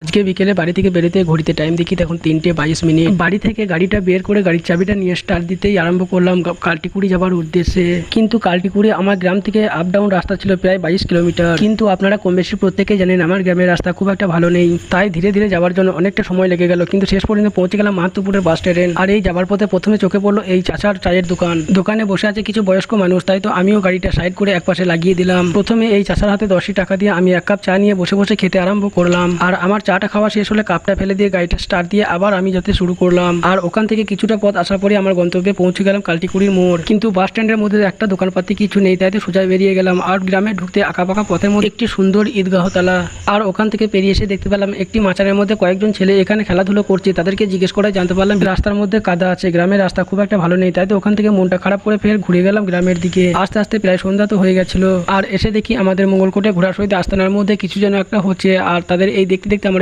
আজকে বিকেলে বাড়ি থেকে বেরোতে ঘড়িতে টাইম দেখি তখন 3:22। বাড়ি থেকে গাড়িটা বের করে গাড়ির চাবিটা নিয়ে স্টার্ট দিতেই আরম্ভ করলাম কালটিকুড়ি যাবার উদ্দেশ্যে। কিন্তু কালটিকুড়ি আমার গ্রাম থেকে আপ ডাউন রাস্তা ছিল প্রায় 22 কিলোমিটার। কিন্তু আপনারা কম বেশি প্রত্যেকেই জানেন আমার গ্রামের রাস্তা খুব একটা ভালো নেই, তাই ধীরে ধীরে যাওয়ার জন্য অনেকটা সময় লেগে গেল। কিন্তু শেষ পর্যন্ত পৌঁছে গেলাম মাহাত্মপুরের বাস স্ট্যান্ড। আর এই যাবার পথে প্রথমে চোখে পড়লো এই চাচার চায়ের দোকানে বসে আছে কিছু বয়স্ক মানুষ, তাই তো আমিও গাড়িটা সাইড করে একপাশে লাগিয়ে দিলাম। প্রথমে এই চাচার হাতে 10 টাকা দিয়ে আমি 1 কাপ চা নিয়ে বসে বসে খেতে আরম্ভ করলাম। আর আমার চাটা খাওয়া শেষ হলে কাপটা ফেলে দিয়ে গাড়িটা স্টার্ট দিয়ে আবার আমি যেতে শুরু করলাম। আর ওখান থেকে কিছুটা পথ আসার পরে আমার গন্তব্যে পৌঁছে গেলাম কালটিকুড়ির মোড়। কিন্তু বাস স্ট্যান্ডের মধ্যে একটা দোকানপাতি কিছু নেই, তাই তো সোজা বেরিয়ে গেলাম। আর গ্রামে ঢুকতে আঁকাপাকা পথের মধ্যে একটি সুন্দর ঈদগাহতলা। আর ওখান থেকে পেরিয়ে এসে দেখতে পেলাম একটি মাচারের মধ্যে কয়েকজন ছেলে এখানে খেলাধুলো করছে। তাদেরকে জিজ্ঞেস করে জানতে পারলাম রাস্তার মধ্যে কাদা আছে, গ্রামের রাস্তা খুব একটা ভালো নেই। তাই তো ওখান থেকে মনটা খারাপ করে ফের ঘুরে গেলাম গ্রামের দিকে। আস্তে আস্তে প্রায় সন্ধ্যা তো হয়ে গেছিল। আর এসে দেখি আমাদের মঙ্গলকোটে ঘোড়াশহীদ আস্তানার মধ্যে কিছু যেন একটা হচ্ছে। আর তাদের এই দেখতে দেখতে আমরা